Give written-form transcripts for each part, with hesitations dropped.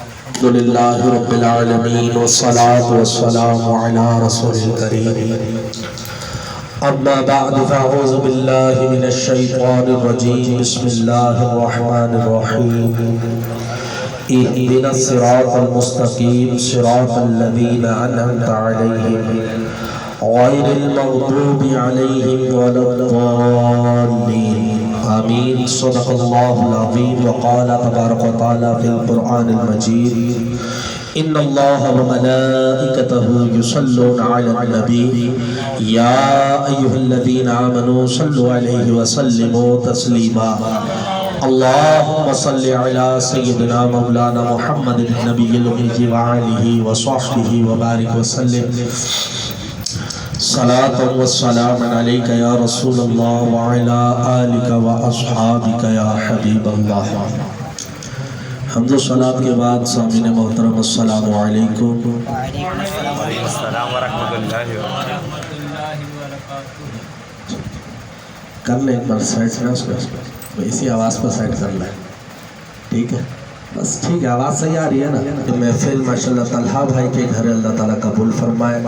الحمدللہ رب العالمین والصلاة والسلام علی رسول الکریم اما بعد فاعوذ باللہ من الشیطان الرجیم بسم اللہ الرحمن الرحیم اهدنا الصراط المستقیم صراط الذین انعمت علیہم غیر المغضوب علیہم ولا الضالین آمین صدق اللہ العظیم وقال تبارک و تعالی فی القرآن المجید ان اللہ وملائکتہ یصلون علی النبی یا ایہا الذین آمنوا صلوا علیہ وسلموا تسلیما اللہم صل علی سیدنا مولانا محمد النبی الامی وآلہ وصحبہ وبارک وسلم صلاة والسلام علیکہ یا رسول اللہ وعلا آلکہ واصحابکہ یا حبیب اللہ حمد و صلاة کے بعد سامعین محترم السلام علیکم وعلیکم السلام ورحمۃ اللہ وبرکاتہ۔ کر لیں ایک بار سیٹ نا اس کو اسی آواز پر سیٹ کر لیں، ٹھیک ہے؟ بس ٹھیک ہے، آواز صحیح آ رہی ہے نا؟ کہ محفل ماشاءاللہ طلحہ بھائی کے گھر اللہ تعالیٰ قبول فرمائے۔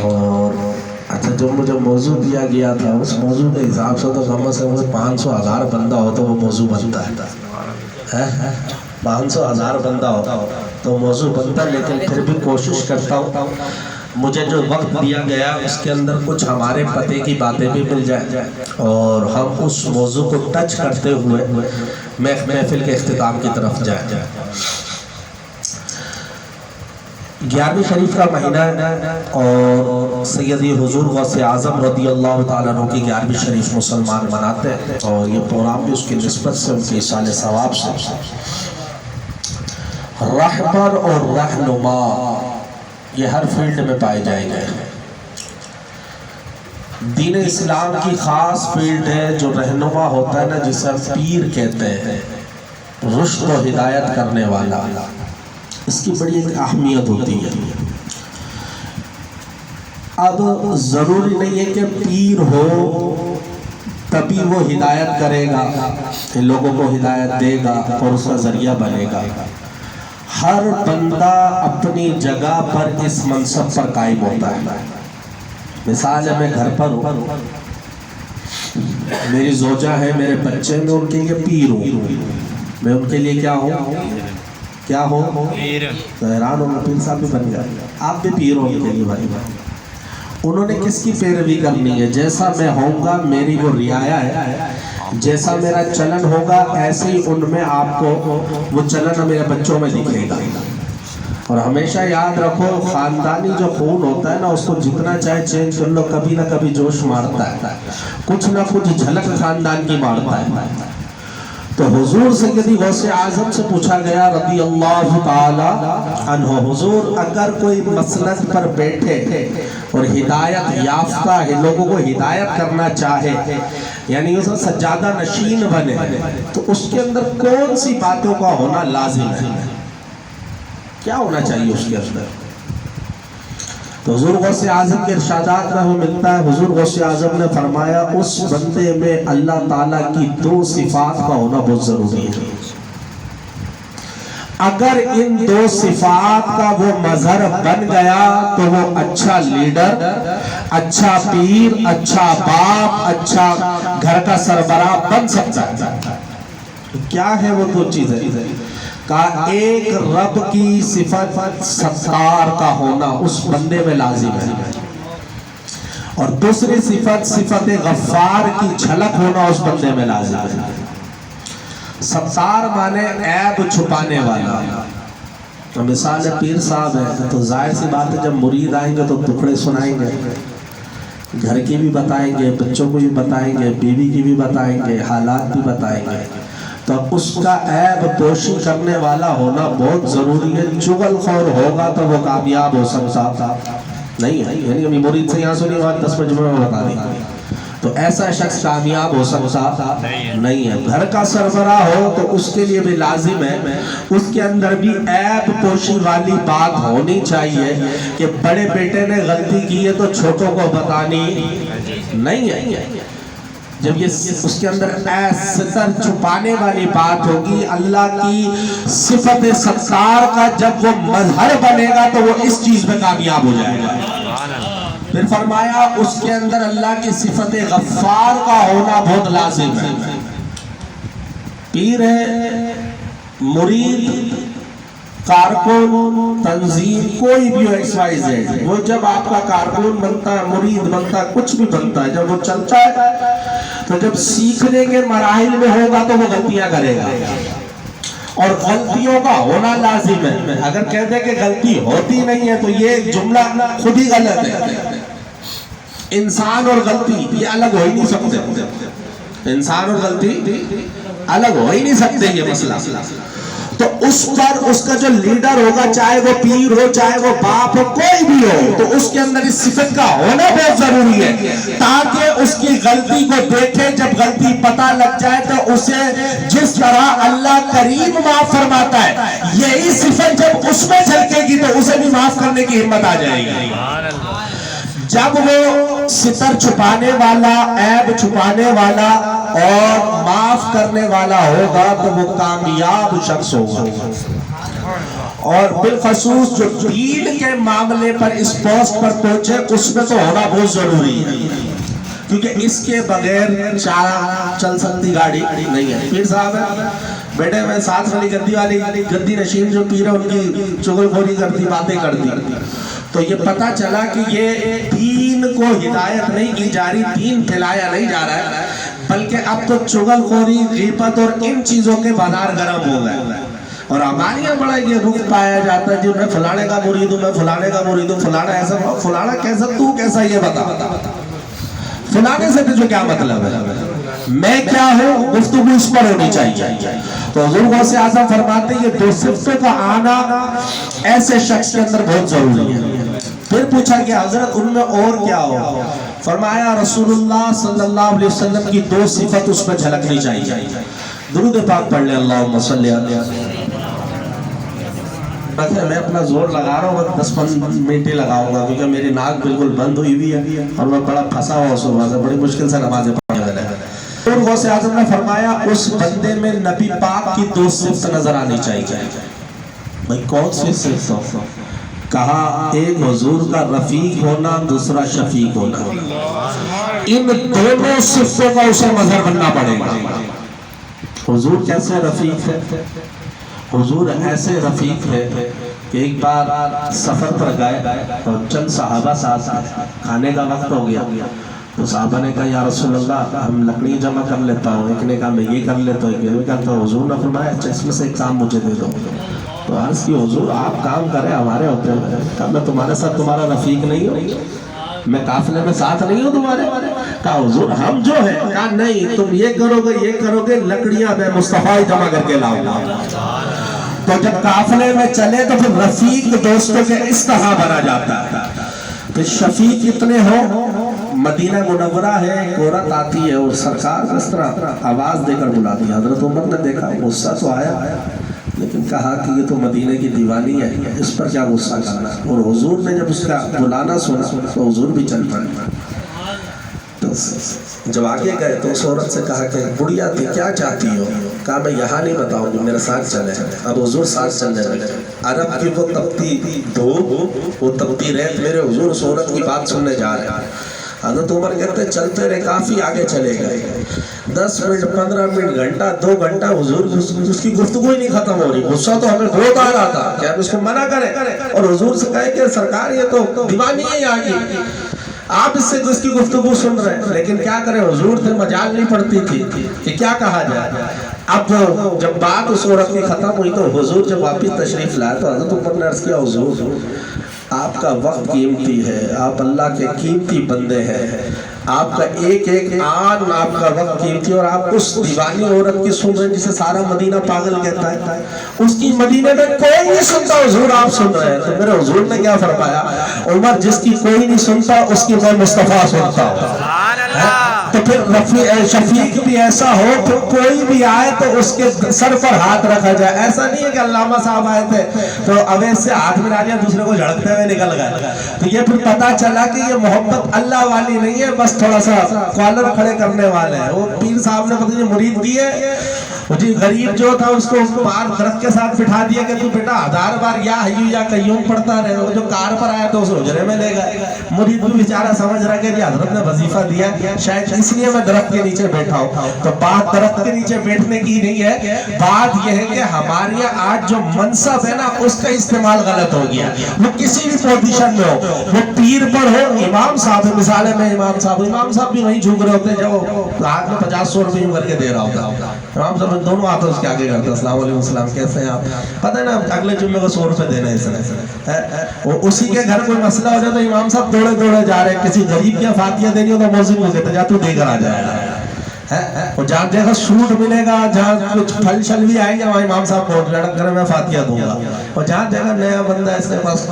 اور اچھا جو مجھے موضوع دیا گیا تھا اس موضوع کے حساب سے تو کم از کم 500,000 بندہ ہو تو وہ موضوع بنتا ہے، 500,000 بندہ ہو تو موضوع بنتا ہے، لیکن پھر بھی کوشش کرتا ہوں مجھے جو وقت دیا گیا اس کے اندر کچھ ہمارے پتے کی باتیں بھی مل جائیں اور ہم اس موضوع کو ٹچ کرتے ہوئے محفل کے اختتام کی طرف جائیں۔ 11ویں شریف کا مہینہ ہے اور سیدی حضور غوث اعظم رضی اللہ تعالیٰ عنہ کی 11ویں شریف مسلمان مناتے ہیں اور یہ پروگرام بھی اس کی نسبت سے ان کی سال ثواب سے رہبر اور رہنما یہ ہر فیلڈ میں پائے جائیں گے۔ دین اسلام کی خاص فیلڈ ہے جو رہنما ہوتا ہے نا، جسے پیر کہتے ہیں، رشد و ہدایت کرنے والا، اس کی بڑی ایک اہمیت ہوتی ہے۔ اب ضروری نہیں ہے کہ پیر ہو تبھی وہ ہدایت کرے گا، لوگوں کو ہدایت دے گا اور اس کا ذریعہ بنے گا۔ ہر بندہ اپنی جگہ پر اس منصب پر قائم ہوتا ہے۔ مثال ہے، میں گھر پر ہوں، میری زوجہ ہے، میرے بچے، میں ان کے لیے پیر ہوں، میں ان کے لیے کیا ہوں؟ کیا ہو؟ تو حیران ہو، پیر صاحب بھی بن گئے، آپ بھی پیر ہو ان کے لیے بھائی۔ انہوں نے کس کی پیروی کرنی ہے؟ جیسا میں ہوں گا میری وہ رعایا ہے، جیسا میرا چلن ہوگا ایسے ہی ان میں آپ کو وہ چلن میرے بچوں میں دکھے گا۔ اور ہمیشہ یاد رکھو، خاندانی جو خون ہوتا ہے نا، اس کو جتنا چاہے چینج کر لو، کبھی نہ کبھی جوش مارتا ہے، کچھ نہ کچھ جھلک خاندان کی مارتا ہے۔ تو حضور سیدی غوث اعظم سے پوچھا گیا رضی اللہ تعالی عنہ، حضور اگر کوئی مسند پر بیٹھے اور ہدایت یافتہ ہے، لوگوں کو ہدایت کرنا چاہے، یعنی اس سجادہ نشین بنے، تو اس کے اندر کون سی باتوں کا ہونا لازم ہے؟ کیا ہونا چاہیے اس کے اندر؟ تو حضور غوث اعظم کے ارشادات میں ہمیں ملتا ہے، حضور غوث اعظم نے فرمایا اس بندے میں اللہ تعالیٰ کی 2 صفات کا ہونا بہت ضروری ہے۔ اگر ان 2 صفات کا وہ مظہر بن گیا تو وہ اچھا لیڈر، اچھا پیر، اچھا باپ، اچھا گھر کا سربراہ بن سکتا ہے۔ کیا ہے وہ 2 چیزیں؟ کہا ایک رب کی صفت ستار کا ہونا اس بندے میں لازم ہے، اور دوسری صفت غفار کی جھلک ہونا اس بندے میں لازم ہے۔ ستار مانے عیب چھپانے والا۔ مثال پیر صاحب ہے تو ظاہر سی بات ہے، جب مرید آئیں گے تو ٹکڑے سنائیں گے، گھر کی بھی بتائیں گے، بچوں کو بھی بتائیں گے، بیوی کی بھی بتائیں گے، حالات بھی بتائیں گے، تو اس کا عیب پوشی کرنے والا ہونا بہت ضروری ہے۔ چغل خور ہوگا تو وہ کامیاب ہو سکتا نہیں ہے، یعنی ابھی مرید سے یہاں سنی بات 10 مجمع میں بتا دی، تو ایسا شخص کامیاب ہو سکتا نہیں ہے۔ گھر کا سربراہ ہو تو اس کے لیے بھی لازم ہے اس کے اندر بھی عیب پوشی والی بات ہونی چاہیے کہ بڑے بیٹے نے غلطی کی ہے تو چھوٹوں کو بتانی نہیں ہے۔ جب یہ اس کے اندر ستر چھپانے والی بات ہوگی، اللہ کی صفت ستار کا جب وہ مظہر بنے گا تو وہ اس چیز میں کامیاب ہو جائے گا۔ پھر فرمایا اس کے اندر اللہ کی صفت غفار کا ہونا بہت لازم ہے۔ پیر ہے، مرید، کارکن، تنظیم، کوئی بھی ایکس وائی زیڈ، وہ جب آپ کا کارکن بنتا ہے، مرید بنتا ہے، کچھ بھی بنتا ہے، جب وہ چلتا ہے تو جب سیکھنے کے مراحل میں ہوگا تو وہ غلطیاں کرے گا، اور غلطیوں کا ہونا لازم ہے۔ اگر کہتے کہ غلطی ہوتی نہیں ہے تو یہ جملہ خود ہی غلط ہے۔ انسان اور غلطی یہ الگ ہو ہی نہیں سکتے، انسان اور غلطی الگ ہو ہی نہیں سکتے، یہ مسئلہ۔ تو اس پر اس کا جو لیڈر ہوگا، چاہے وہ پیر ہو، چاہے وہ باپ ہو، کوئی بھی ہو، تو اس کے اندر اس صفت کا ہونا بہت ضروری ہے، تاکہ اس کی غلطی کو دیکھے، جب غلطی پتہ لگ جائے تو اسے جس طرح اللہ کریم معاف فرماتا ہے، یہی صفت جب اس میں جھلکے گی تو اسے بھی معاف کرنے کی ہمت آ جائے گی۔ جب وہ ستر چھپانے والا، عیب چھپانے والا اور معاف کرنے والا ہوگا تو وہ کامیاب شخص ہوگا۔ اور بالخصوص جو دین کے معاملے پر اس پوسٹ پر پہنچے، اس میں تو ہونا بہت ضروری ہے، کیونکہ اس کے بغیر چل سکتی گاڑی نہیں ہے۔ پیر صاحب ہے بیٹے میں ساتھ والی گدی نشین جو پیر ہے ان کی چغل خوری کرتی، باتیں کرتی، تو یہ پتہ چلا کہ یہ دین کو ہدایت نہیں کی جا رہی، دین پھیلایا نہیں جا رہا ہے، بلکہ اب تو چغل خوری، غیبت اور ان چیزوں کے بازار گرم ہو گئے۔ اور ہمارے یہاں بڑا یہ رخ پایا جاتا ہے، جی میں فلانے کا مرید ہوں، میں فلانے کا مرید ہوں، فلانا ایسا، فلانا کیسا، تو کیسا، یہ بتا، فلانے سے تجھے کیا مطلب ہے، میں کیا ہوں، گفتگو اس پر ہونی چاہیے۔ تو حضور غوث اعظم فرماتے ہیں یہ دو صفتوں کا آنا ایسے شخص کے اندر بہت ضروری ہے۔ پھر پوچھا کہ حضرت ان میں اور کیا ہو؟ فرمایا رسول اللہ صلی اللہ علیہ وسلم کی دو صفت اس میں جھلکنی چاہیے۔ درود پاک پڑھ لیں، اللہم صلی علیہ وسلم۔ میں اپنا زور لگا رہا ہوں، 10-15 منٹ ہی لگاؤں گا، کیونکہ میری ناک بالکل بند ہوئی ہوئی ہے اور میں بڑا پھنسا ہوا صبح سے، بڑی مشکل سے نمازیں پڑھنے والے ہیں۔ اور غوث اعظم نے فرمایا اس بندے میں نبی پاک کی دو صفت نظر آنی چاہیے۔ بھئی کون سی صفت؟ کہا ایک حضور کا رفیق ہونا، دوسرا شفیق ہونا۔ ان دونوں صفتوں کا اسے مظہر بننا پڑے گا۔ حضور کیسے رفیق ہے؟ حضور ایسے رفیق ہے کہ ایک بار سفر پر گئے اور چند صحابہ ساتھ، کھانے کا وقت ہو گیا، تو صحابہ نے کہا یا رسول اللہ ہم لکڑی جمع کر لیتا ہوں، ایک نے کہا میں یہ کر لیتا ہوں، ایک نے کہا تو حضور نے فرمایا اچھا اس میں سے ایک کام مجھے دے دو۔ تو عرض کی حضور آپ کام کریں ہمارے ہوتے ہیں، کہا میں تمہارے ساتھ تمہارا رفیق نہیں ہوں، میں قافلے میں ساتھ نہیں ہوں تمہارے۔ کہا حضور ہم جو ہیں، کہا نہیں تم یہ کرو گے لکڑیاں میں مصطفیٰ جمع کر کے لاؤں گا۔ تو جب قافلے میں چلے تو پھر رفیق دوستوں کے اس طرح بنا جاتا ہے۔ تو شفیق اتنے ہو، مدینہ منورہ ہے، ایک عورت آتی ہے اور سرکار اس طرح آواز دے کر بلاتی ہے۔ حضرت عمر نے دیکھا، غصہ تو آیا، لیکن کہا کہ یہ تو مدینہ کی دیوانی ہے، اس پر کیا غصہ کرنا۔ اور حضور نے جب اس کا بلانا سنا تو حضور بھی چل پڑے۔ جب آگے گئے تو اس عورت سے کہا کہ بڑھیا تھی کیا چاہتی ہو؟ کہا میں یہاں نہیں بتاؤں گی، میرے ساتھ چلے۔ اب حضور ساتھ چلنے لگے، عرب کی وہ تپتی دھوپ، وہ تپتی ریت، میرے حضور اس عورت کی بات سننے جا رہے ہیں۔ حضرت عمر کہتے چلتے رہے، کافی آگے چلے گئے، 10 منٹ 15 منٹ گھنٹہ 2 گھنٹہ حضور اس کی گفتگو ہی نہیں ختم ہو رہی۔ غصہ تو ہمیں بہت آ رہا تھا کہ ہم اس کو منع کریں، اور حضور سے کہے کہ سرکار یہ تو دیوانی ہے یہاں کی، آپ اس سے اس کی گفتگو سن رہے ہیں، لیکن کیا کریں حضور سے مجال نہیں پڑتی تھی کہ کیا کہا جائے۔ اب جب بات اس عورت کی ختم ہوئی تو حضور جب واپس تشریف لائے تو حضرت عمر نے عرض کیا حضور آپ کا وقت قیمتی ہے، آپ اللہ کے قیمتی بندے ہیں، آپ کا ایک ایک آن آپ کا وقت قیمتی، اور آپ اس دیوانی عورت کی سن رہے ہیں جسے سارا مدینہ پاگل کہتا ہے، اس کی مدینہ میں کوئی نہیں سنتا، حضور آپ سن رہے ہیں۔ تو میرے حضور نے کیا فرمایا، عمر جس کی کوئی نہیں سنتا اس کی میں مصطفیٰ سنتا ہوں۔ تو پھر شفیق بھی ایسا ہو کہ کوئی بھی آئے تو اس کے سر پر ہاتھ رکھا جائے. ایسا نہیں ہے کہ علامہ صاحب آئے تھے تو اویس سے ہاتھ ملا لیا دوسرے کو جھڑکتے ہوئے نکل گئے. تو یہ پھر پتا چلا کہ یہ محبت اللہ والی نہیں ہے, بس تھوڑا سا کالر کھڑے کرنے والے ہیں. وہ پیر صاحب نے پتہ نہیں مرید دیے, جی غریب جو تھا اس کو بار درخت کے ساتھ بٹھا دیا کہ تو بیٹا 1000 بار یا حیو یا قیوم پڑھتا رہے. وہ جو کار پر آیا تو اس حجرے میں لے گئے. مرید بھی بیچارہ سمجھ رہا کہ حضرت نے وظیفہ دیا شاید اس لیے میں درخت کے نیچے بیٹھا ہوں. تو بات درخت کے نیچے بیٹھنے کی نہیں ہے, بات یہ ہے کہ ہمارے یہاں آج جو منصب ہے نا اس کا استعمال غلط ہو گیا. وہ کسی بھی پوزیشن میں ہو, وہ پیر پر ہو, امام صاحب مثال میں امام صاحب بھی وہیں جھوک رہے ہوتے ہیں جب ہاتھ میں 50-100 روپے کر کے دے رہا ہوتا. امام صاحب دونوں ہاتھوں اس کے آگے کرتے السلام علیکم السلام کیسے ہیں آپ, پتہ ہے نا اگلے جمعے کو 100 روپے دینا ہے اس نے. اسی کے گھر کوئی مسئلہ ہو جائے تو امام صاحب دوڑے جا رہے ہیں, کسی غریب کی فاتحہ دینی ہو تو مؤذن کو کہتے جا تو دے کر آ جائے گا. اور جہاں جگہ سوٹ ملے گا, جہاں کچھ پھل شل بھی آئیں گے وہاں امام صاحب پہنچ لڑک کر میں فاتحہ دوں گا. اور جہاں جگہ نیا بندہ ہے اس کے پاس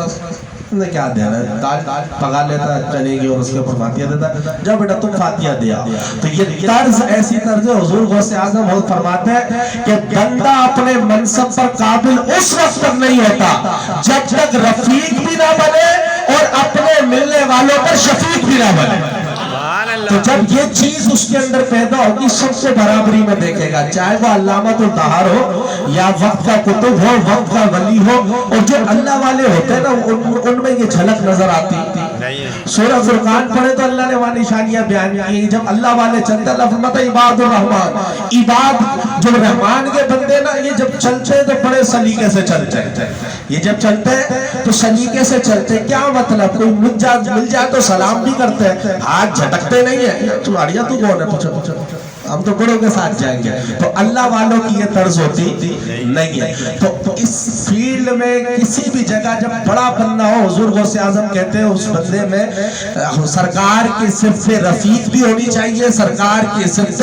نے کیا دینا ہے, دال پکا لیتا ہے چنے کی اور اس کے اوپر فاتحہ دیتا ہے, جب بیٹا تم فاتحہ دیا. تو یہ طرز ایسی طرز ہے. حضور غوث اعظم بہت فرماتے ہیں کہ بندہ اپنے منصب پر قابل اس وقت تک نہیں ہوتا جب تک رفیق بھی نہ بنے اور اپنے ملنے والوں پر شفیق بھی نہ بنے. تو جب یہ چیز اس کے اندر پیدا ہوگی سب سے برابری میں دیکھے گا, چاہے وہ علامۃ الدہر ہو یا وقت کا کتب ہو, وقت کا ولی ہو. اور جو اللہ والے ہوتے ہیں نا ان میں یہ جھلک نظر آتی. سورہ فرقان پڑھے تو اللہ نے وہاں نشانیاں بیان کی. جب اللہ والے چلتے, اللہ فرماتا ہے عباد الرحمن, عباد جو رحمان کے بندے نا یہ جب چلتے ہیں تو بڑے سلیقے سے چلتے ہیں. یہ جب چلتے ہیں تو سلیقے سے چلتے. کیا مطلب, کوئی مل جائے تو سلام بھی کرتے ہیں, ہاتھ جھٹکتے نہیں ہے. تمہاریا تو کون ہے, پوچھو ہم تو بڑوں کے ساتھ جائیں گے. تو اللہ والوں کی یہ طرز ہوتی نہیں ہے. تو اس فیلڈ میں کسی بھی جگہ جب بڑا بندہ ہو, حضور غوث اعظم کہتے ہیں اس بندے میں سرکار کی صرف رفیق بھی ہونی چاہیے, سرکار کی صرف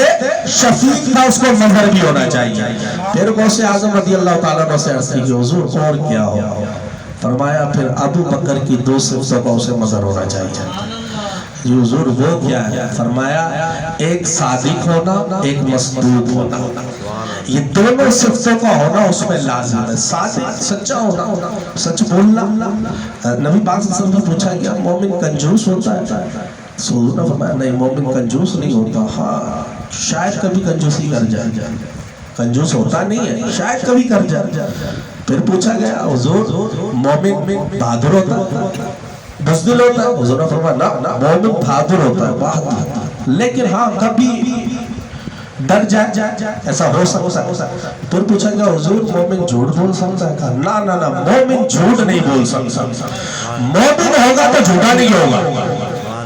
شفیق کا اس کو مظہر بھی ہونا چاہیے. پھر غوث اعظم رضی اللہ تعالیٰ عنہ سے عرض کی کہ حضور اور کیا ہو, فرمایا پھر ابو بکر کی 2 صفتوں کا اسے مظہر ہونا چاہیے. حضور وہ کیا ہے, فرمایا ایک صادق ہونا, ایک مصدوق ہونا. یہ دونوں صفتوں کا ہونا اس میں لازم ہے. صادق سچا ہونا, سچ بولنا. نبی پاک صلی اللہ علیہ وسلم نے پوچھا کیا مومن کنجوس ہوتا ہے؟ حضور نے فرمایا نہیں, مومن کنجوس نہیں ہوتا, ہاں شاید کبھی کنجوسی کر جائے. کنجوس ہوتا نہیں ہے, شاید کبھی کر جائے. پھر پوچھا گیا حضور مومن بہادر ہوتا ہے, بزدل ہوتا ہے؟ حضور نے فرمایا نا, مومن بہادر ہوتا ہے, بہادر, لیکن ہاں کبھی ڈر جائے, ایسا ہو سکتا ہے. پھر پوچھا گیا حضور مومن جھوٹ بول سکتا ہے؟ کہا نا مومن جھوٹ نہیں بول سکتا. مومن ہوگا تو جھوٹا نہیں ہوگا,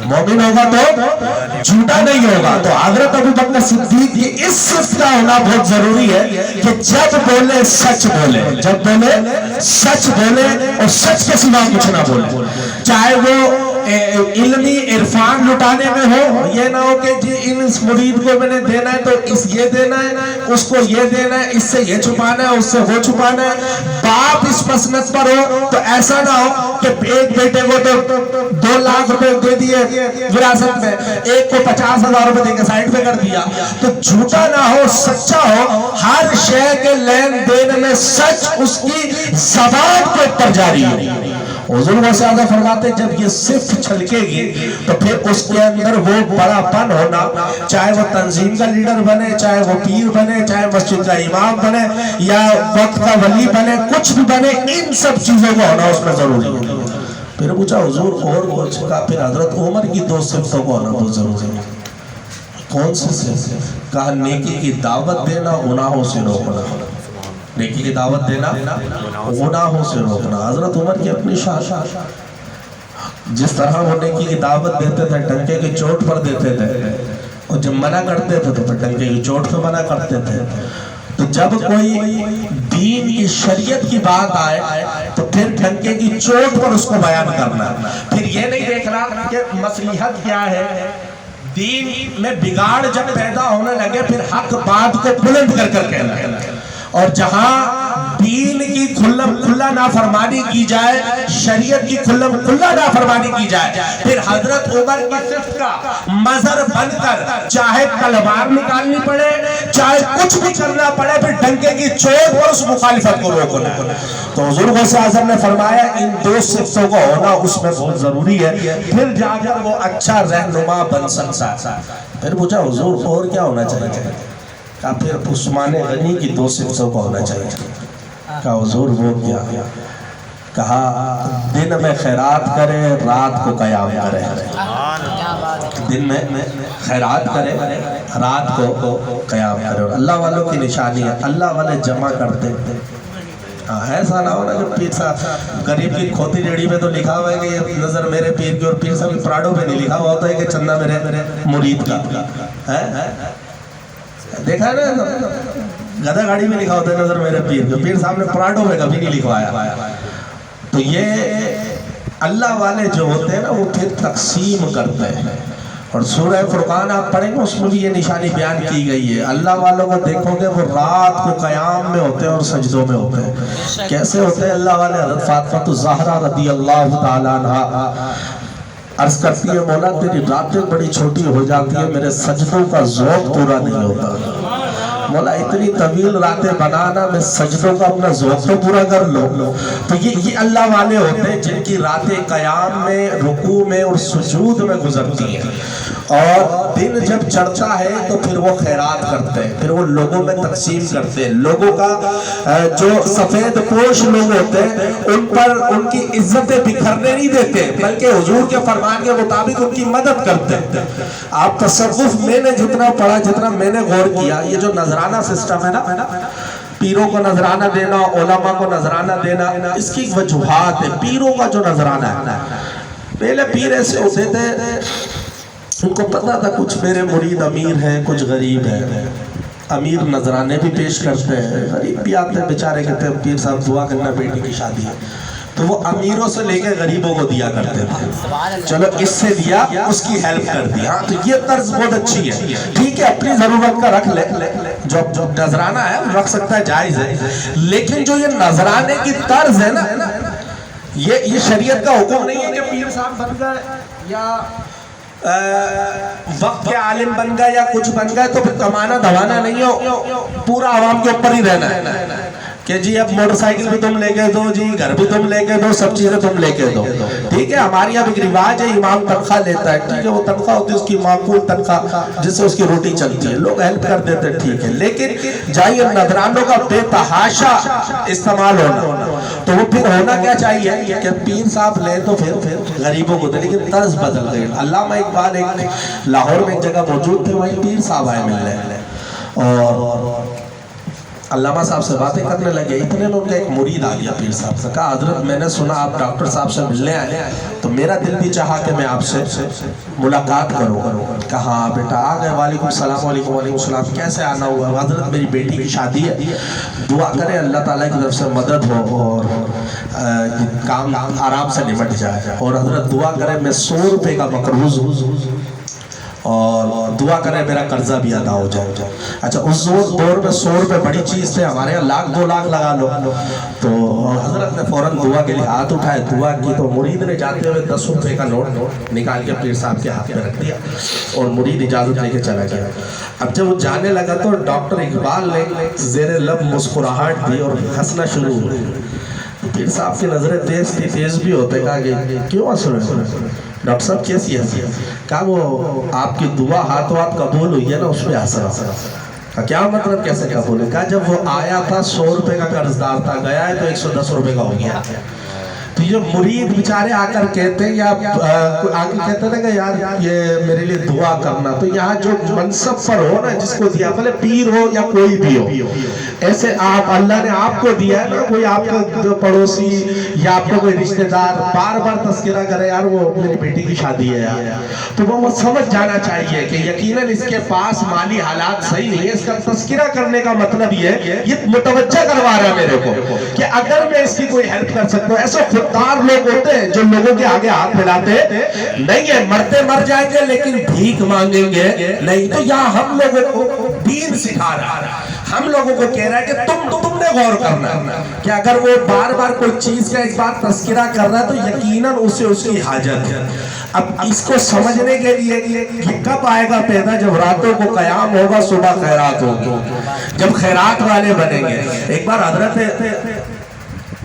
مومن ہوگا تو جھوٹا نہیں ہوگا. تو حضرت ابو بکر صدیق کی اس صفت کا ہونا بہت ضروری ہے کہ جب بولے سچ بولے, جب بولے سچ بولے اور سچ کے سوا کچھ نہ بولے. چاہے وہ علمی عرفان لٹانے میں ہو, یہ نہ ہو کہ جی اس مرید کو میں نے دینا ہے تو اس یہ دینا ہے, اس کو یہ دینا ہے, اس سے یہ چھپانا ہے, اس سے وہ چھپانا ہے. باپ اس مسنت پر ہو تو ایسا نہ ہو کہ ایک بیٹے کو تو 2 لاکھ روپے دے دیے وراثت میں, ایک کو 50,000 روپے دے کے سائڈ پہ کر دیا. تو جھوٹا نہ ہو, سچا ہو. ہر شے کے لین دین میں سچ اس کی زبان کے اوپر جاری ہو. حضور غوث اعظم فرماتے جب یہ صفت چھلکے گی تو پھر اس کے اندر وہ بڑا پن ہونا, چاہے وہ تنظیم کا لیڈر بنے, چاہے وہ پیر بنے, چاہے مسجد کا امام بنے یا وقت کا ولی بنے, کچھ بھی بنے, ان سب چیزوں کا ہونا اس میں ضروری ہے. پھر پوچھا حضور اور کچھ کا, پھر حضرت عمر کی 2 صفتوں کو ہونا بہت ضروری ہے. کون سی صفت؟ کہا نیکی کی دعوت دینا, گناہوں سے روکنا. نیکی کی دعوت دینا, گناہوں سے روکنا. حضرت عمر کی اپنی شان, جس طرح وہ نیکی کی دعوت دیتے تھے ٹنکے کی چوٹ پر دیتے تھے, اور جب منع کرتے تھے تو ٹنکے کی چوٹ پر منع کرتے تھے. تو جب کوئی دین کی شریعت کی بات آئے تو پھر ٹنکے کی چوٹ پر اس کو بیان کرنا. پھر یہ نہیں دیکھنا کہ مصلحت کیا ہے. دین میں بگاڑ جب پیدا ہونے لگے پھر حق بات کو بلند کر کر کہنا. اور جہاں دین کی کھلا نافرمانی کی جائے، شریعت کی کھلا نافرمانی کی جائے، پھر حضرت عمر کی صفت کا مظہر بن کر چاہے تلوار نکالنی پڑے، چاہے کچھ بھی کرنا پڑے، پھر ڈنکے کی چوٹ پر اس مخالفت کو روکنا ہے۔ تو حضور غوث اعظم نے فرمایا ان دو صفتوں کو ہونا اس میں بہت ضروری ہے، پھر جا کر وہ اچھا رہنما بن سکتا ہے۔ پھر پوچھا حضور اور کیا ہونا چاہیے؟ کہا پھر عثمان غنی کی دو صفتوں کو ہونا چاہیے۔ کہا حضور وہ کیا؟ کہا دن میں خیرات کرے، رات کو قیام کرے۔ دن میں خیرات کرے، رات کو قیام کرے۔ اللہ والوں کی نشانی ہے، اللہ والے جمع کرتے ہیں۔ ایسا نہ ہونا جو پیر صاحب غریب کی کھوتی ریڑھی پہ تو لکھا ہوا ہے کہ یہ نظر میرے پیر کی، اور پیر صاحب کی پراڈو پہ نہیں لکھا ہوا ہوتا ہے کہ چندہ میرے مرید کا ہے۔ دیکھا ہے نا گدھا گاڑی میں لکھا ہوتا ہے نظر میرے پیر کی، پیر صاحب نے پراڈو پہ کبھی نہیں لکھوایا۔ تو یہ اللہ والے جو ہوتے ہیں نا وہ پھر تقسیم کرتے ہیں، اور سورہ فرقان آپ پڑھیں گے اس میں بھی یہ نشانی بیان کی گئی ہے۔ اللہ والوں کو دیکھو گے وہ رات کو قیام میں ہوتے ہیں اور سجدوں میں ہوتے ہیں۔ کیسے ہوتے ہیں اللہ والے؟ حضرت فاطمہ الزہرا رضی اللہ تعالیٰ عنہا عرض کرتی ہے مولا تیری راتیں بڑی چھوٹی ہو جاتی ہیں، میرے سجدوں کا ذوق پورا نہیں ہوتا۔ مولا اتنی طویل راتیں بنانا، میں سجدوں کا اپنا ذوق تو پورا کر لو۔ تو یہ اللہ والے ہوتے ہیں جن کی راتیں قیام میں، رکوع میں اور سجود میں گزرتی ہیں، اور دن جب چڑھتا ہے تو پھر وہ خیرات کرتے ہیں، پھر وہ لوگوں میں تقسیم کرتے ہیں۔ لوگوں کا جو سفید پوش لوگ ہوتے ہیں ان پر ان کی عزتیں بکھرنے نہیں دیتے، بلکہ حضور کے فرمان کے مطابق ان کی مدد کرتے ہیں۔ آپ تصوف میں نے جتنا پڑھا، جتنا میں نے غور کیا، یہ جو نذرانہ سسٹم ہے نا، پیروں کو نذرانہ دینا، علماء کو نذرانہ دینا، اس کی وجوہات ہے۔ پیروں کا جو نذرانہ ہے، پہلے پیر ایسے ہوتے تھے ان کو پتا تھا کچھ میرے مرید امیر ہیں، کچھ غریب ہیں، امیر نذرانے بھی پیش کرتے ہیں، غریب بھی آتے ہیں بیچارے، کہتے ہیں پیر صاحب دعا کرنا بیٹی کی شادی ہے، تو وہ امیروں سے لے کے غریبوں کو دیا کرتے تھے۔ چلو اس سے دیا، اس کی ہیلپ کر دیا، تو یہ طرز بہت اچھی ہے، ٹھیک ہے، اپنی ضرورت کا رکھ لے، جو نذرانہ ہے رکھ سکتا ہے، جائز ہے، لیکن جو یہ نذرانے کی طرز ہے نا، یہ شریعت کا حکم نہیں ہے کہ پیر صاحب بن گئے یا وقت کے عالم بن گئے یا کچھ بن گئے تو پھر کمانا دھوانا نہیں ہو، پورا عوام کے اوپر ہی رہنا ہے کہ جی اب موٹر سائیکل بھی تم لے کے دو، جی گھر بھی تم لے کے دو، سب چیزیں تم لے کے دو، ٹھیک ہے۔ ہماری اب ایک رواج ہے امام تنخواہ لیتا ہے، ٹھیک ہے، وہ تنخواہ ہوتی ہے اس کی معقول تنخواہ جس سے اس کی روٹی چلتی ہے، لوگ ہیلپ کر دیتے ہیں، ٹھیک ہے، لیکن جائیے نذرانوں کا بے تحاشا استعمال ہونا، تو وہ پھر ہونا کیا چاہیے کہ پیر صاحب لے تو پھر غریبوں کو دے، لیکن طرز بدل گئی۔ علامہ اقبال ایک لاہور میں ایک جگہ موجود تھے، وہیں پیر صاحب آئے ملنے، اور علامہ صاحب سے باتیں کرنے لگے، اتنے میں ان کا ایک مرید آ گیا پیر صاحب سے، کہا حضرت میں نے سنا آپ ڈاکٹر صاحب سے ملنے آئے، تو میرا دل بھی چاہا کہ میں آپ سے ملاقات کروں۔ کہا بیٹا آ گئے، وعلیکم السلام، وعلیکم السلام، کیسے آنا ہوا؟ حضرت میری بیٹی کی شادی ہے، دعا کریں اللہ تعالیٰ کی طرف سے مدد ہو اور کام آرام سے نمٹ جائے، اور حضرت دعا کریں میں 100 روپے کا مقروض ہوں، اور دعا کرے میرا قرضہ بھی ادا ہو جائے۔ اچھا اس دور میں 100 روپے بڑی چیز تھے، ہمارے یہاں 1,00,000 2 لاکھ لگا لو، تو حضرت نے فوراً دعا کے لیے ہاتھ اٹھائے، دعا کی تو مرید نے جاتے ہوئے 10 روپے کا نوٹ نکال کے پیر صاحب کے ہاتھ میں رکھ دیا، اور مرید اجازت لے کے چلا گیا۔ اب جب وہ جانے لگا تو ڈاکٹر اقبال نے زیر لب مسکراہٹ دی اور ہنسنا شروع ہوئی۔ پیر صاحب کی نظریں تیز بھی ہوتے، کہا کہ کیوں ہنس رہے ہیں ڈاکٹر صاحب، کیسی ہنسی؟ کہا وہ آپ کی دعا ہاتھوں ہاتھ قبول ہوئی ہے نا، اس پہ ہنس رہا۔ کیا مطلب کیسے قبول ہے؟ کہا جب وہ آیا تھا 100 روپے کا قرض دار تھا، گیا ہے تو 110 روپے کا ہو گیا۔ تو یہ مرید بیچارے آ کر کہتے ہیں یا آگے کہتے ہیں کہ یار یہ میرے لیے دعا کرنا، تو یہاں جو منصب پر ہو نا جس کو دیا، بھلے پیر ہو یا کوئی بھی ہو، ایسے آپ اللہ نے آپ کو دیا ہے نا، کوئی آپ کا پڑوسی یا آپ کا کوئی رشتہ دار بار بار تذکرہ کرے یار وہ میری بیٹی کی شادی ہے یار، تو وہ سمجھ جانا چاہیے کہ یقیناً اس کے پاس مالی حالات صحیح نہیں ہے۔ اس کا تذکرہ کرنے کا مطلب یہ متوجہ کروا رہا ہے میرے کو کہ اگر میں اس کی کوئی ہیلپ کر سکتا ہوں۔ ایسے خوددار لوگ ہوتے ہیں جو لوگوں کے آگے ہاتھ پھیلاتے نہیں ہے، مرتے مر جائیں گے لیکن بھیک مانگیں گے نہیں۔ تو یہاں ہم لوگوں کو دین سکھا رہا ہے ہم لوگوں کو کہہ رہا ہے کہ تم نے غور کرنا کہ اگر وہ بار بار کوئی چیز کا ایک بار تذکرہ کر رہا ہے تو یقیناً اسے اس کی حاجت ہے. اب اس کو سمجھنے کے لیے یہ کب آئے گا پیدا؟ جب راتوں کو قیام ہوگا، صبح خیرات ہوگی، جب خیرات والے بنیں گے. ایک بار حضرت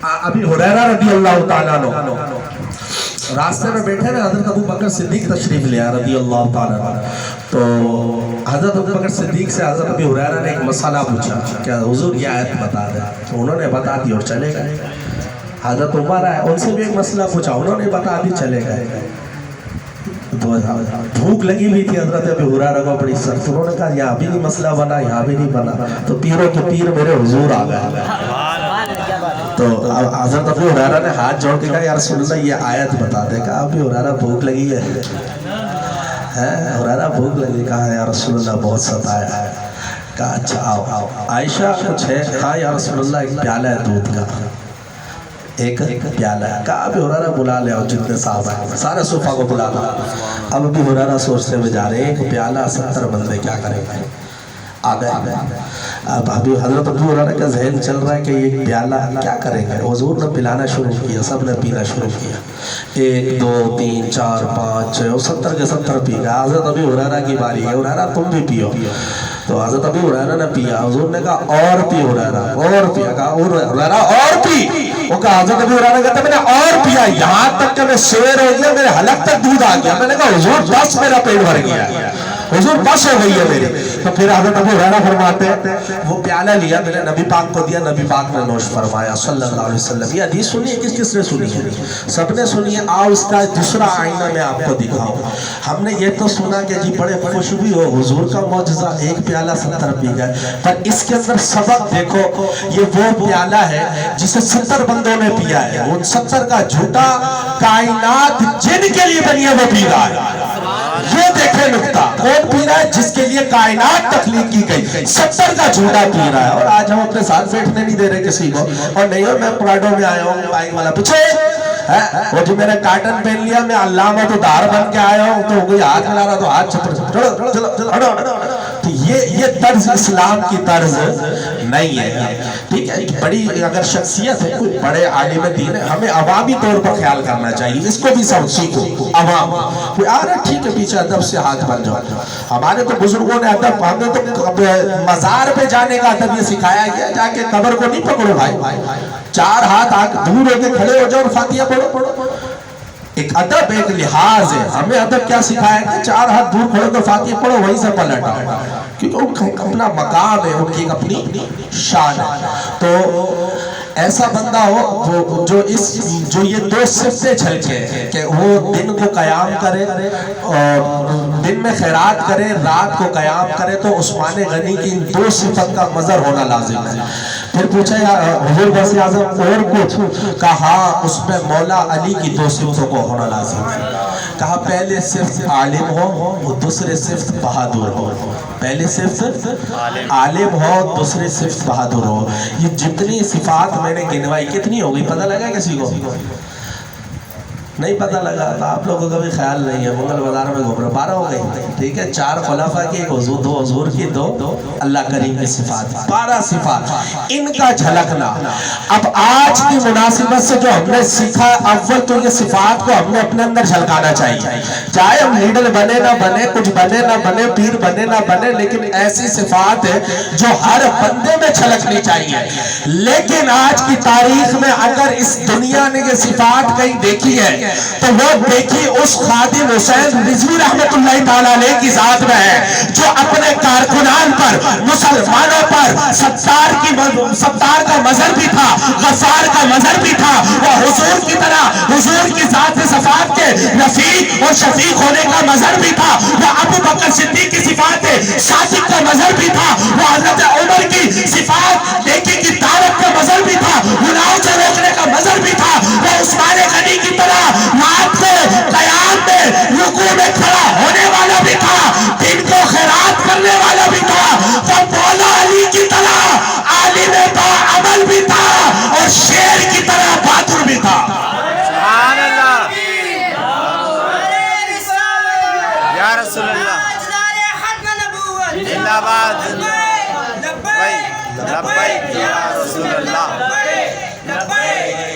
ابی ہریرہ رضی اللہ تعالیٰ عنہ راستے میں بیٹھے نا، حضرت ابو بکر صدیق تشریف لیا رضی اللہ تعالیٰ عنہ. تو حضرت ابو بکر صدیق سے حضرت ابی ہریرہ نے ایک مسئلہ پوچھا کہ حضور یہ آیت بتا دیں. تو انہوں نے بتا دی اور چلے گئے. حضرت عمر آئے، ان سے بھی ایک مسئلہ پوچھا، انہوں نے بتا دی، چلے گئے. تو بھوک لگی ہوئی تھی حضرت ابی ہریرہ کو بڑی سخت. انہوں نے کہا یہاں بھی نہیں مسئلہ بنا، یہاں بھی نہیں بنا. تو پیروں کے پیر میرے حضور آ گئے. تو حضرت ابی ہریرہ نے ہاتھ جوڑ کے کہا یا رسول اللہ یہ آیت بتا دے. کہا ابی ہریرہ بھوک لگی ہے؟ ہریرہ بھوک لگی؟ کہا یا رسول اللہ بہت ستایا ہے. کہا اچھا آؤ. عائشہ کچھ ہے؟ کہا یا رسول اللہ ایک پیالہ ہے دودھ کا، ایک پیالہ ہے. کہا ابی ہریرہ بلا لے آؤ جتنے صحابہ ہیں، سارے صحابہ کو بلا لا. اب ابی ہریرہ سوچتے ہوئے جا رہے ہیں ایک پیالہ 70 بندے کیا کریں گے. آ گئے. اب حضرت ابو ہریرہ کا ذہن چل رہا ہے کہ یہ پیالہ کیا کریں گے. حضور نے پلانا شروع کیا، سب نے پینا شروع کیا. 1 2 3 4 5 6 70 کے 70 پی گئے. حضرت ابی ہریرہ کی باری ہے، ہریرہ تم بھی پیو. تو حضرت ابی ہریرہ نے پیا. حضور نے کہا اور پی ہریرہ، اور پیا. کہا ہریرہ اور پی. وہ کہا حضرت ابی ہریرہ کہتے میں نے اور پیا یہاں تک کہ میں سیر ہو گیا، میرے حلق تک دودھ آ گیا. میں نے کہا حضور بس میرا پیٹ بھر گیا، حضور بس ہو گئی ہے میری. تو پھر حضرت ابو ہریرہ فرماتے ہیں وہ پیالہ لیا، میں نے نبی پاک کو دیا، نبی پاک نے نوش فرمایا صلی اللہ علیہ وسلم. یہ حدیث سنی ہے کس نے سنی ہے؟ سب نے سنی ہے. آؤ اس کا دوسرا آئینہ میں آپ کو دکھاؤں. ہم نے یہ تو سنا کہ جی بڑے خوش بھی ہو، حضور کا معجزہ، ایک پیالہ 70 پی گئے. پر اس کے اندر سبق دیکھو، یہ وہ پیالہ ہے جسے 70 بندوں نے پیا ہے. ان 70 کا جھوٹا کائنات جن کے لیے بنی ہے وہ پی رہا ہے. یہ دیکھیں نکتہ، کون پی رہا ہے؟ جس کے لیے کائنات تخلیق کی گئی 70 کا جھوٹا پی رہا ہے. اور آج ہم اپنے ساتھ بیٹھنے نہیں دے رہے کسی کو. اور نہیں ہو میں پراڈو میں آیا ہوں، بائک والا پیچھے وہ جو میں نے کارٹن پہن لیا، میں علامہ دار بن کے آیا ہوں، تو کوئی ہاتھ ملا رہا تو ہاتھ چلو. تو یہ طرز اسلام کی طرز نہیں ہے. ٹھیک ہے، بڑی اگر شخصیت ہے، کوئی بڑے عالم دین ہے، ہمیں عوامی طور پر خیال کرنا چاہیے. اس کو بھی سب سیکھو. عوام کوئی آ رہا ٹھیک ہے، پیچھے ادب سے ہاتھ بن جاؤ. ہمارے تو بزرگوں نے ادب، ہمیں تو مزار پہ جانے کا ادب یہ سکھایا گیا، جا کے قبر کو نہیں پکڑو بھائی، 4 ہاتھ دور ہو کے کھڑے ہو جاؤ اور فاتحہ پڑھو. ایک ادب، ایک لحاظ ہے. ہمیں ادب کیا سکھایا کہ 4 ہاتھ دور کھڑے کر فاتحہ پڑھو، وہیں سے پلٹ آؤ. کیونکہ ان کا اپنا مقام ہے، ان کی اپنی شان ہے. تو ایسا بندہ ہو جو یہ 2 صفتیں جھلکے کہ وہ دن کو قیام کرے اور دن میں خیرات کرے، رات کو قیام کرے. تو عثمان غنی کی ان 2 صفت کا مظہر ہونا لازم ہے. پھر پوچھا حضور غوث اعظم اور کچھ؟ کہا اس میں مولا علی کی 2 صفتوں کو ہونا لازم ہے. کہا پہلے صفت عالم ہو، دوسرے صفت بہادر ہو. پہلے صفت عالم ہو، دوسرے صفت بہادر ہو. یہ جتنی صفات میں نے گنوائی کتنی ہو گئی پتہ لگا کسی کو؟ نہیں پتہ لگا. آپ لوگوں کا بھی خیال نہیں ہے، منگل بازار میں گھوم رہے 12 ہو گئی. ٹھیک ہے، 4 خلفاء کی، 1 حضور، 2 حضور کی، 2 اللہ کریم کی صفات، 12 صفات ان کا جھلکنا. اب آج کی مناسبت سے جو ہم نے سیکھا، اول تو یہ صفات کو ہم نے اپنے اندر جھلکانا چاہیے. چاہے ہم لیڈر بنے نہ بنے، کچھ بنے نہ بنے، پیر بنے نہ بنے، لیکن ایسی صفات ہے جو ہر بندے میں جھلکنی چاہیے. لیکن آج کی تاریخ میں اگر اس دنیا نے یہ صفات کہیں دیکھی ہے تو وہ دیکھی اس خادم حسین رضوی رحمت اللہ تعالیٰ علیہ کی ذات میں ہے، جو اپنے کارکنان پر، مسلمانوں پر ستار کا مظہر بھی تھا، غفار کا مظہر بھی تھا. وہ حضور کی طرح، حضور کی ذات صفات کے رفیق اور شفیق ہونے کا مظہر بھی تھا. وہ ابو بکر صدیق کی صفات صادق کا مظہر بھی تھا. وہ حضرت عمر کی صفات نیکی کی دعوت کا مظہر بھی تھا، گناہوں سے روکنے کا مظہر بھی تھا. وہ عثمان غنی کی طرح رات میں قیام میں رکوع میں کھڑا ہونے والا بھی تھا، دن کو خیرات کرنے والا بھی تھا. وہ مولا علی کی طرح عالم با عمل بھی تھا اور شیر کی طرح بہادر بھی تھا. سبحان اللہ، یا رسول اللہ، زندہ باد.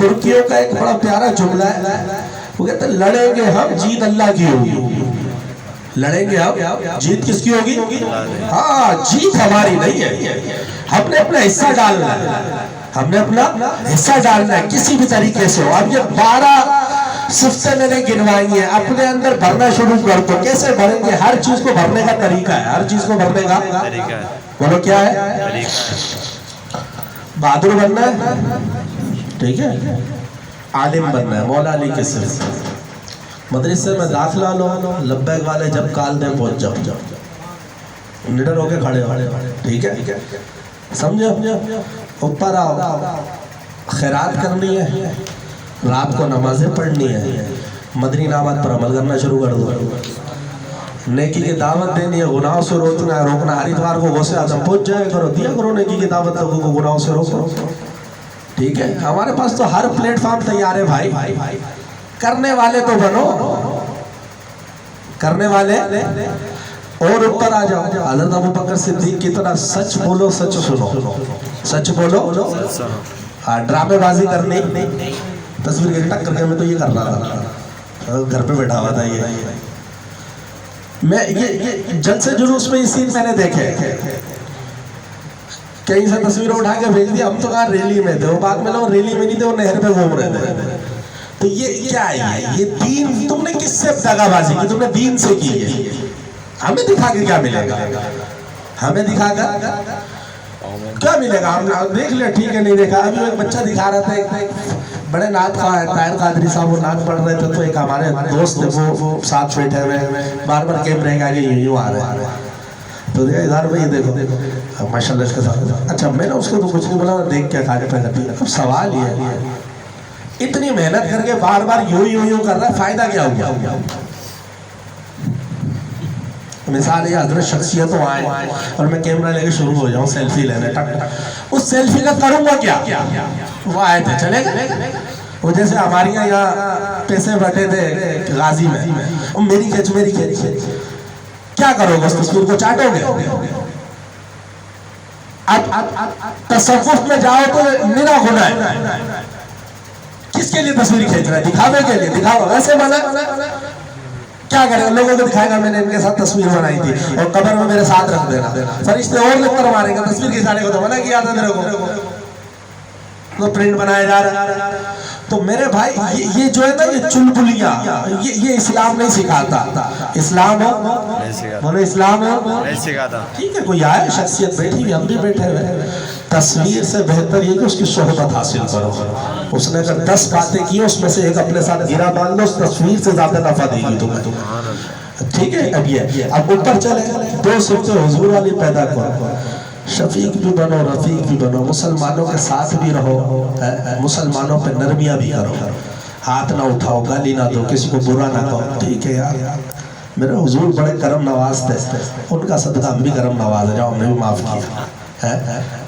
ترکیوں کا ایک بڑا پیارا جملہ ہے، وہ کہتے ہیں لڑیں گے ہم جیت اللہ کی ہوگی، لڑیں گے ہم جیت کس کی ہوگی؟ ہاں جیت ہماری نہیں ہے، ہم نے اپنا حصہ ڈالنا ہے، ہم نے اپنا حصہ ڈالنا ہے کسی بھی طریقے سے ہو۔ اب یہ 12 صفتیں میں نے گنوائی ہیں، اپنے اندر بھرنا شروع کر دو۔ کیسے بھریں گے؟ ہر چیز کو بھرنے کا طریقہ ہے، ہر چیز کو بھرنے کا بولو کیا ہے؟ بہادر بننا ہے، ٹھیک ہے، عالم بننا ہے، مولا علی کے صرف مدرسے میں داخلہ لو، لبیک والے جب کال دیں پہنچ جاؤ، نڈر ہو کے کھڑے ہو، ٹھیک ہے، سمجھو، اوپر آؤ، خیرات کرنی ہے، رات کو نمازیں پڑھنی ہے، مدنی انعامات پر عمل کرنا شروع کر دو، نیکی کی دعوت دینی ہے، گناہوں سے روکنا، ہر اتوار کو غوث اعظم پہنچ جائے کرو، دیا کرو نیکی کی دعوت، لوگوں کو گناہوں سے روکو، ٹھیک ہے۔ ہمارے پاس تو ہر پلیٹ فارم تیار ہے بھائی، کرنے والے تو بنو، کرنے والے اور اوپر آ جاؤ۔ حضرت ابوبکر صدیق کی طرح سچ بولو، سچ سنو، سچ بولو، ڈرامے بازی کرنی، تصویر کے ٹک کر کے میں تو یہ کر رہا تھا، گھر پہ بیٹھا ہوا تھا، میں یہ جلسے جلوس میں یہ سین میں نے دیکھے، کہیں سے تصویروں اٹھا کے بھیج دیا، ہم تو کہاں ریلی میں تھے، وہ بعد میں لوگ ریلی میں نہیں تھے، وہ نہر پہ گھوم رہے تھے۔ تو یہ کیا ہے؟ یہ دین تم نے کس سے دغا بازی کی؟ تم نے دین سے کی ہے۔ ہمیں دکھا کے کیا ملے گا؟ ہمیں دکھا کر کیا ملے گا؟ ہم دیکھ لیں، ٹھیک ہے، نہیں دیکھا۔ ابھی ایک بچہ دکھا رہا تھا، ایک بڑے نعت خواہ ہے طاہر قادری صاحب، وہ نعت پڑھ رہے تھے، تو ایک ہمارے دوست تھے، وہ ساتھ بیٹھے ہوئے بار بار کیمرے کے آگے یوں آ رہے ہیں، تو دیکھا ادھر بھائی دیکھو ماشاء اللہ اس کے ساتھ، اچھا میں نے اس کو تو کچھ نہیں بولا، دیکھ کے کھانے پہ کرتی ہے۔ اب سوال یہ ہے، اتنی محنت کر کے بار بار یوں کر رہا ہے، فائدہ کیا ہوگا؟ مثال یہ حضرت شخصیت ہو آئے اور میں کیمرہ لے کے شروع ہو جاؤں سیلفی لینے، اس سیلفی کا کروں گا کیا؟ وہ آئے تھے چلے گا، وہ جیسے ہماری یہاں پیسے بٹے تھے غازی میں، میری کھیچ میری کھیچ، کیا کرو گے؟ اس تصویر کو چاٹو گے؟ اب تصوف میں جاؤ تو میرا گناہ ہے، کس کے لیے تصویر کھینچ رہا ہے؟ دکھاوے کے لیے، دکھاوا ویسے بنا، کیا کرے گا؟ لوگوں کو دکھائے گا میں نے ان کے ساتھ تصویر بنائی تھی اور قبر میں میرے ساتھ رکھ دینا، فرشتے اور لکھ کر ماریں گے، تصویر کھینچانے کو تو منع کیا تھا میرے کو، تو پرنٹ بنایا جا رہا ہے۔ تو میرے بھائی یہ جو ہے نا، یہ چلبلیاں، یہ اسلام نہیں سکھاتا۔ اسلام ہو بولو، اسلام ہو نہیں سکھاتا، ٹھیک ہے، کوئی آئے شخصیت بیٹھی ہوئی، ہم بھی بیٹھے ہوئے، تصویر سے بہتر یہ کہ اس کی صحبت حاصل کرو۔ اس نے اگر 10 باتیں کی اس میں سے ایک اپنے ساتھ گرا باندھ لو، اس تصویر سے زیادہ نفع دے گی تمہیں، ٹھیک ہے۔ اب اوپر چلے، 2 صفتیں حضور والی پیدا کرو، شفیق بھی بنو، رفیق بھی بنو، مسلمانوں کے ساتھ بھی رہو، مسلمانوں پہ نرمیاں بھی کرو، ہاتھ نہ اٹھاؤ، گالی نہ دو، کسی کو برا نہ کہو، ٹھیک ہے یار۔ میرے حضور بڑے کرم نواز تھے، ان کا صدقہ ہم بھی کرم نواز ہے، جاؤ ہم نے بھی معاف کیا۔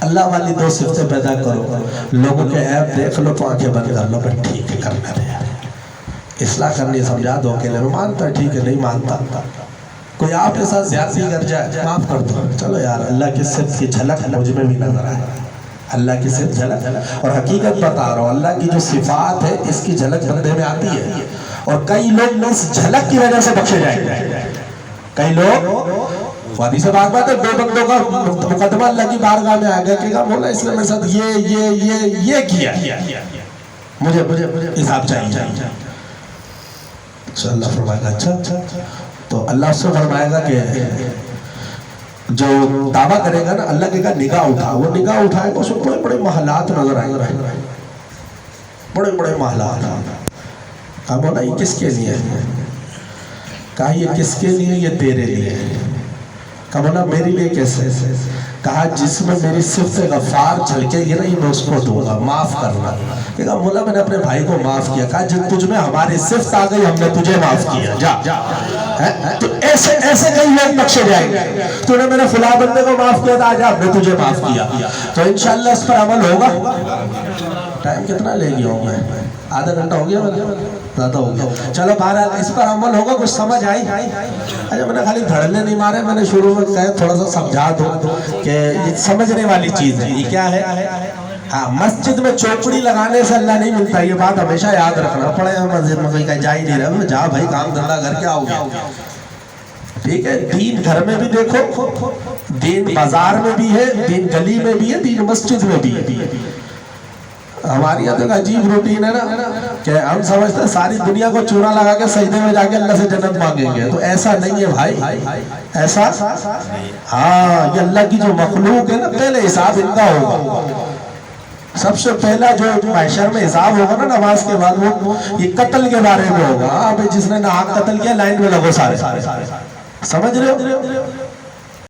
اللہ والی 2 صفتیں پیدا کرو، لوگوں کے عیب دیکھ لو تو آنکھیں بند کر لو، پر ٹھیک ہے کرنا دے، اصلاح کرنی سمجھا دو، اکیلے میں مانتا ہے ٹھیک ہے، نہیں مانتا، کوئی آپ کے ساتھ زیادتی کر جائے معاف کر دو، چلو یار اللہ کی صفت کی جھلک مجھ میں بھی نظر آئے، اللہ کی صفت جھلک، اور حقیقت بتا رہا ہوں اللہ کی جو صفات ہے اس کی جھلک بندے میں آتی ہے، اور کئی لوگ اس جھلک کی وجہ سے بخشے جائیں گے، کئی لوگ حدیث پاک بات ہے، 2 بندوں کا مقدمہ اللہ کی بارگاہ میں آ گیا کہ مولا اس نے میرے ساتھ یہ کیا، مجھے حساب چاہیے، اللہ فرمائے گا اچھا، تو اللہ اس سے فرمائے گا کہ جو دعویٰ کرے گا نا، اللہ کہے گا نگاہ اٹھا، وہ نگاہ اٹھائے گا، اس میں بڑے محلات نظر آئیں گے، بڑے محلات، کہا مولا یہ کس کے لیے ہے؟ کہا یہ کس کے لیے؟ یہ تیرے لیے۔ کہا مولا میرے لیے کیسے؟ کہا جس میں میری صفت غفار جھلکے گی نا، یہ میں اس کو دوں گا، معاف کرنا۔ کہا مولا میں نے اپنے بھائی کو معاف کیا۔ کہا جب تجھ میں ہماری صفت آ گئی ہم نے تجھے معاف کیا، جا۔ تو ایسے کئی لوگ بخشے جائیں گے، تو نے میرے فلاں بندے کو معاف کیا تھا، آج ہم نے تجھے معاف کیا، تو انشاءاللہ اس پر عمل ہوگا۔ ٹائم کتنا لے گیا ہوں میں؟ آدھا گھنٹہ ہو گیا، زیادہ ہو گیا، چلو بہرحال اس پر عمل ہوگا۔ کچھ سمجھ آئی؟ اچھا میں نے خالی دھڑلے نہیں مارے، میں نے شروع میں کہا تھوڑا سا سمجھا دو کہ یہ سمجھنے والی چیز ہے، یہ کیا ہے؟ ہاں مسجد میں چوپڑی لگانے سے اللہ نہیں ملتا، یہ بات ہمیشہ یاد رکھنا پڑے. مسجد میں کوئی جا ہی نہیں رہا، جا بھائی کام دھندا کر کے آؤ گے. ٹھیک ہے، دین گھر میں بھی دیکھو، دین بازار میں بھی ہے، دین گلی میں بھی ہے، دین مسجد میں بھی ہے. ہماری یہاں تو عجیب روٹین ہے نا کہ ہم سمجھتے ہیں ساری دنیا کو چورا لگا کے سجدے میں جا کے اللہ سے جنت مانگیں گے. تو ایسا نہیں ہے بھائی، ایسا ہاں، یہ اللہ کی جو مخلوق ہے نا، پہلے حساب ان کا ہوگا. سب سے پہلا جو محشر میں حساب ہوگا نا نماز کے بعد، وہ یہ قتل کے بارے میں ہوگا. جس نے ناحق قتل کیا لائن میں لگو سارے. سمجھ رہے ہو؟